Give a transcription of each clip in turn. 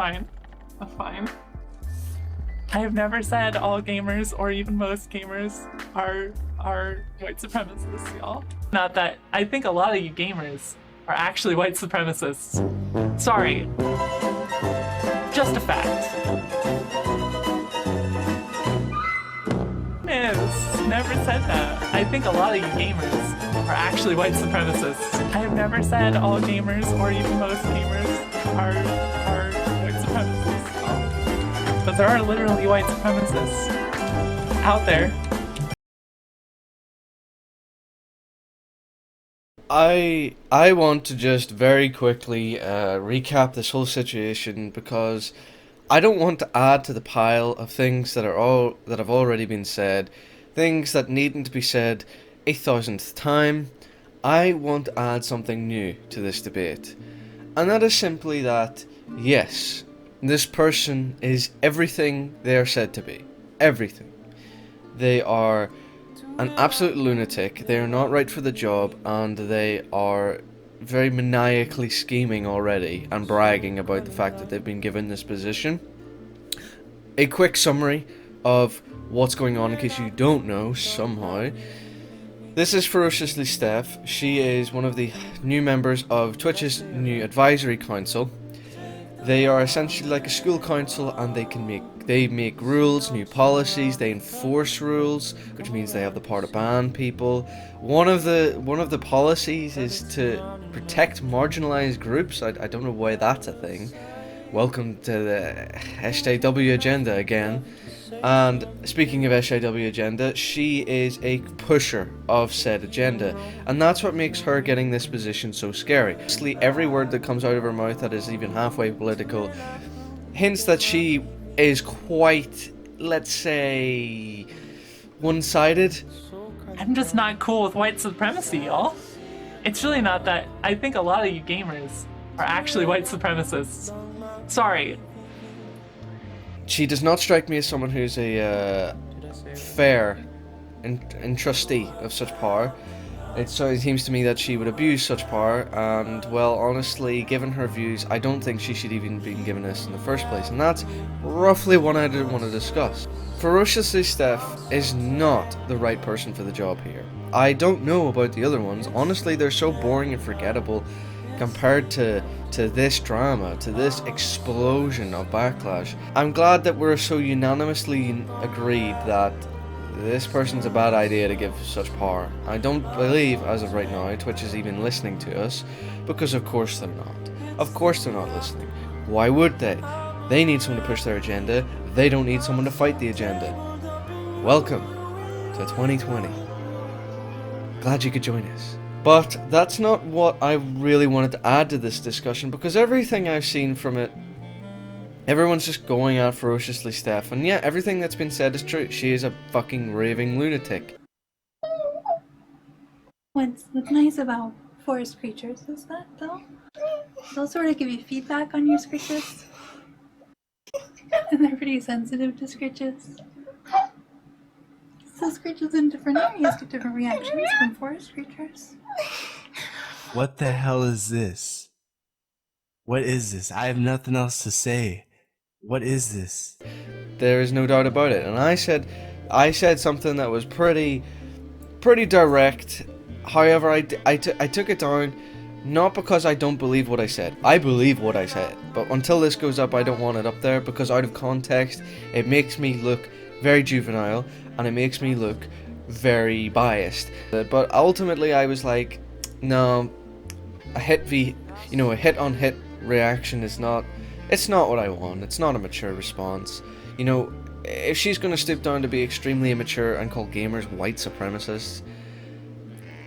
fine. That's fine. I have never said all gamers or even most gamers are white supremacists, y'all. Not that I think a lot of you gamers are actually white supremacists. Sorry. Just a fact. Never said that. I think a lot of you gamers are actually white supremacists. I have never said all gamers or even most gamers are white supremacists. But there are literally white supremacists out there. I want to just very quickly recap this whole situation because I don't want to add to the pile of things that have already been said, things that needn't to be said a thousandth time. I want to add something new to this debate, and that is simply that yes, this person is everything they are said to be. Everything. They are an absolute lunatic, they are not right for the job, and they are very maniacally scheming already and bragging about the fact that they've been given this position. A quick summary of what's going on in case you don't know somehow. This is Ferociously Steph. She is one of the new members of Twitch's new advisory council. They are essentially like a school council, and they make rules, new policies, they enforce rules, which means they have the power to ban people. One of the policies is to protect marginalized groups. I don't know why that's a thing. Welcome to the SJW agenda again. And speaking of SJW agenda, she is a pusher of said agenda, and that's what makes her getting this position so scary. Honestly, every word that comes out of her mouth that is even halfway political hints that she is quite, let's say, one-sided. I'm just not cool with white supremacy, y'all. It's really not that. I think a lot of you gamers are actually white supremacists. Sorry. She does not strike me as someone who's a fair and trustee of such power. It seems to me that she would abuse such power, and well, honestly, given her views, I don't think she should even be given this in the first place, and that's roughly what I didn't want to discuss. Ferociously Steph is not the right person for the job here. I don't know about the other ones. Honestly, they're so boring and forgettable compared to this drama, to this explosion of backlash. I'm glad that we're so unanimously agreed that this person's a bad idea to give such power. I don't believe, as of right now, Twitch is even listening to us, because of course they're not. Of course they're not listening. Why would they? They need someone to push their agenda. They don't need someone to fight the agenda. Welcome to 2020. Glad you could join us. But that's not what I really wanted to add to this discussion, because everything I've seen from it, everyone's just going at Ferociously Steph, and yeah, everything that's been said is true. She is a fucking raving lunatic. What's nice about forest creatures is that they'll sort of give you feedback on your screeches. And they're pretty sensitive to screeches. So screeches in different areas get different reactions from forest creatures. What the hell is this? What is this? I have nothing else to say. What is this? There is no doubt about it, and I said something that was pretty direct. However, I took it down, not because I don't believe what I said. I believe what I said, but until this goes up, I don't want it up there, because out of context, it makes me look very juvenile, and it makes me look very biased. But ultimately, I was like, no, a hit-on-hit reaction is not. It's not what I want. It's not a mature response. You know, if she's going to stoop down to be extremely immature and call gamers white supremacists,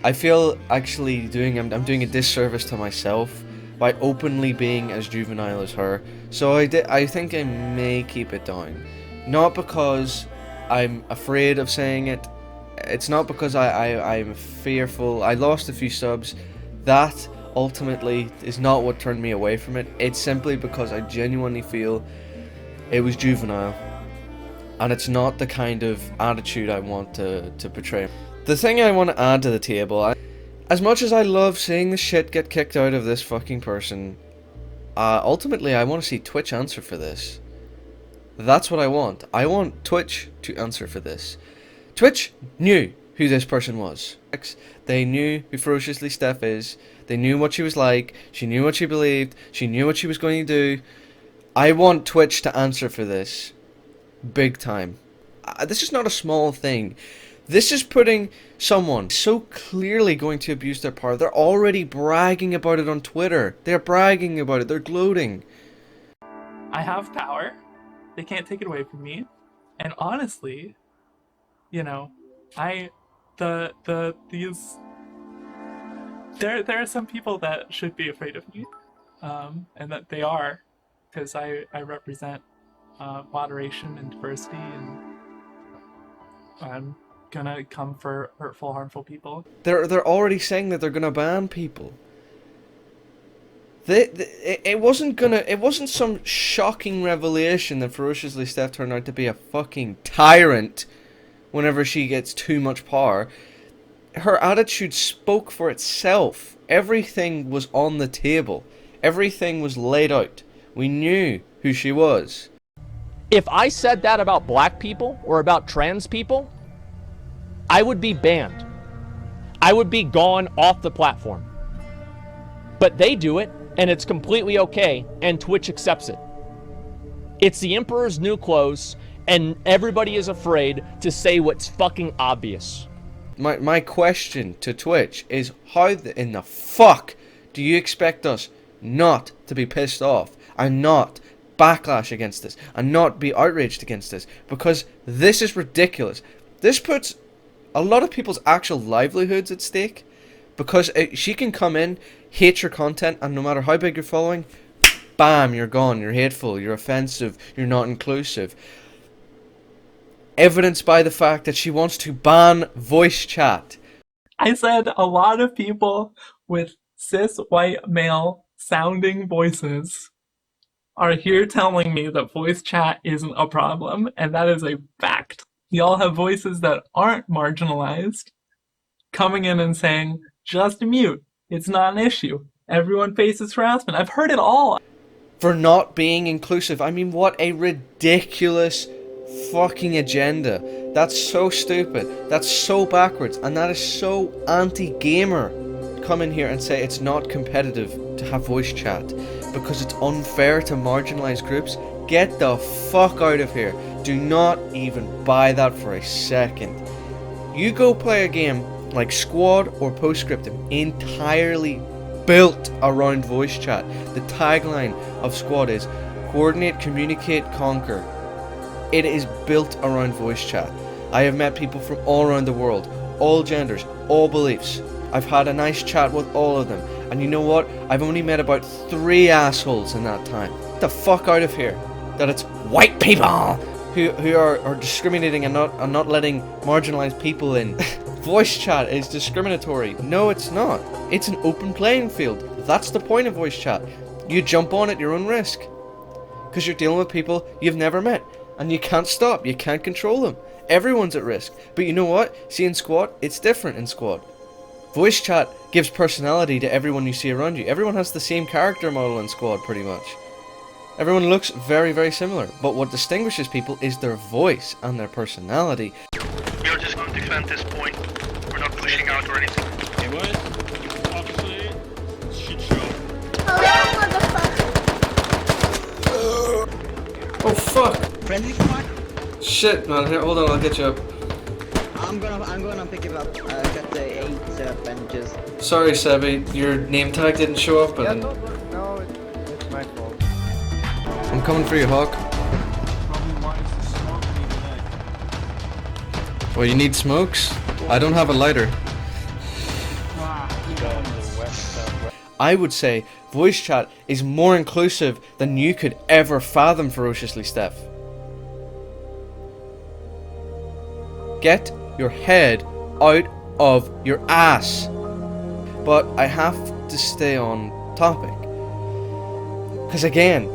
I feel actually I'm doing a disservice to myself by openly being as juvenile as her. So I think I may keep it down. Not because I'm afraid of saying it. It's not because I'm fearful. I lost a few subs. That ultimately is not what turned me away from it. It's simply because I genuinely feel it was juvenile, and it's not the kind of attitude I want to portray. The thing I want to add to the table, as much as I love seeing the shit get kicked out of this fucking person, ultimately, I want to see Twitch answer for this. That's what I want. I want Twitch to answer for this. Twitch knew who this person was. They knew who Ferociously Steph is. They knew what she was like. She knew what she believed. She knew what she was going to do. I want Twitch to answer for this. Big time. This is not a small thing. This is putting someone so clearly going to abuse their power. They're already bragging about it on Twitter. They're bragging about it. They're gloating. I have power. They can't take it away from me. And honestly, you know, there are some people that should be afraid of me, and that they are, because I represent moderation and diversity, and I'm gonna come for hurtful, harmful people. They're already saying that they're gonna ban people. It wasn't some shocking revelation that Ferociously Steph turned out to be a fucking tyrant whenever she gets too much power. Her attitude spoke for itself. Everything was on the table. Everything was laid out. We knew who she was. If I said that about black people or about trans people, I would be banned. I would be gone off the platform. But they do it, and it's completely okay, and Twitch accepts it. It's the emperor's new clothes, and everybody is afraid to say what's fucking obvious. My question to Twitch is, how in the fuck do you expect us not to be pissed off and not backlash against this and not be outraged against this? Because this is ridiculous. This puts a lot of people's actual livelihoods at stake, because she can come in, hate your content, and no matter how big your following, bam, you're gone, you're hateful, you're offensive, you're not inclusive. Evidenced by the fact that she wants to ban voice chat. I said a lot of people with cis white male sounding voices are here telling me that voice chat isn't a problem, and that is a fact. Y'all have voices that aren't marginalized coming in and saying, just mute, it's not an issue, everyone faces harassment. I've heard it all. For not being inclusive. I mean, what a ridiculous fucking agenda. That's so stupid. That's so backwards. And that is so anti-gamer. Come in here and say it's not competitive to have voice chat because it's unfair to marginalized groups. Get the fuck out of here. Do not even buy that for a second. You go play a game like Squad or Postscriptum, entirely built around voice chat. The tagline of Squad is coordinate, communicate, conquer. It is built around voice chat. I have met people from all around the world, all genders, all beliefs. I've had a nice chat with all of them. And you know what? I've only met about 3 assholes in that time. Get the fuck out of here. That it's white people who are discriminating and not letting marginalized people in. Voice chat is discriminatory. No, it's not. It's an open playing field. That's the point of voice chat. You jump on at your own risk. Because you're dealing with people you've never met. And you can't stop. You can't control them. Everyone's at risk. But you know what? See, in Squad, it's different in Squad. Voice chat gives personality to everyone you see around you. Everyone has the same character model in Squad, pretty much. Everyone looks very, very similar. But what distinguishes people is their voice and their personality. We are just going to defend this point. We're not pushing out or anything. Hey boys, obviously, shit show. Oh fuck! Friendly squad? Shit, man. Here, hold on. I'll get you up. I'm gonna pick it up. Get the 8 bandages. Sorry, Sebi. Your name tag didn't show up, and No, it's my fault. I'm coming for you, Hawk. Probably wants to smoke me today. Well, you need smokes? I don't have a lighter. I would say voice chat is more inclusive than you could ever fathom, Ferociously Steph. Get your head out of your ass. But I have to stay on topic. Because again,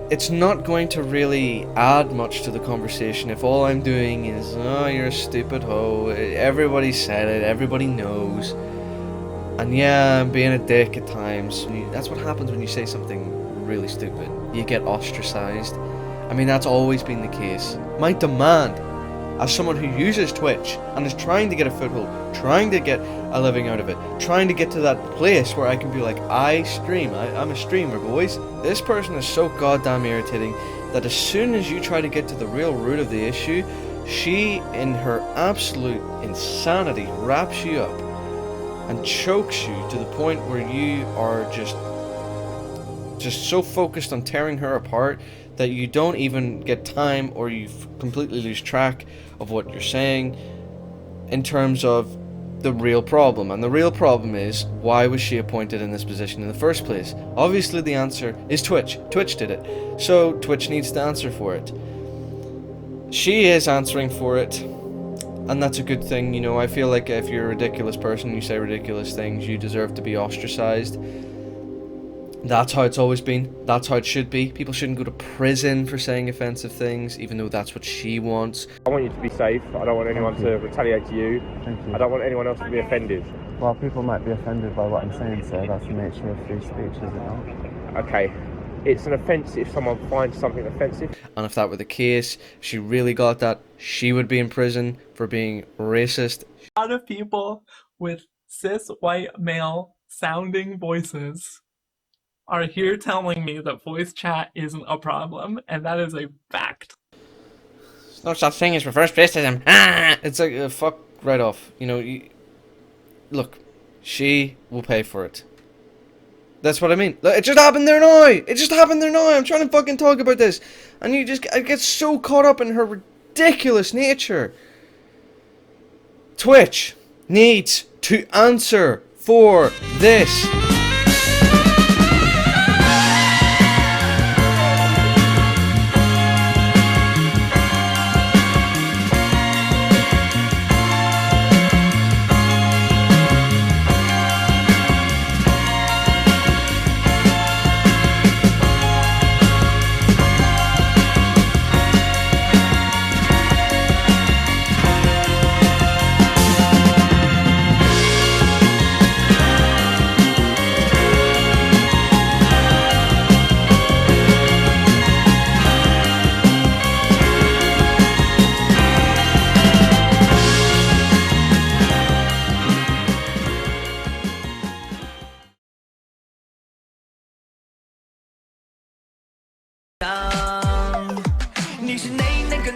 it's not going to really add much to the conversation if all I'm doing is, oh, you're a stupid hoe, everybody said it, everybody knows. And yeah, I'm being a dick at times. That's what happens when you say something really stupid. You get ostracized. I mean, that's always been the case. My demand, as someone who uses Twitch and is trying to get a foothold, trying to get a living out of it, trying to get to that place where I can be like, I stream, I'm a streamer, boys. This person is so goddamn irritating that as soon as you try to get to the real root of the issue, she, in her absolute insanity, wraps you up and chokes you to the point where you are just so focused on tearing her apart that you don't even get time, or you completely lose track of what you're saying in terms of the real problem. And the real problem is, why was she appointed in this position in the first place? Obviously the answer is Twitch. Twitch did it. So Twitch needs to answer for it. She is answering for it, and that's a good thing. You know, I feel like if you're a ridiculous person, you say ridiculous things, you deserve to be ostracized. That's how it's always been. That's how it should be. People shouldn't go to prison for saying offensive things, even though that's what she wants. I want you to be safe. I don't want anyone to retaliate to you. Thank you. I don't want anyone else to be offended. Well, people might be offended by what I'm saying, sir. That's the nature of free speech, is it not? Okay. It's an offence if someone finds something offensive. And if that were the case, if she really got that, she would be in prison for being racist. A lot of people with cis white male sounding voices are here telling me that voice chat isn't a problem, and that is a fact. There's no such thing as reverse racism. Ah! It's like, fuck right off. You know, look, she will pay for it. That's what I mean. Look, it just happened there now. It just happened there now. I'm trying to fucking talk about this, and I get so caught up in her ridiculous nature. Twitch needs to answer for this.你是哪个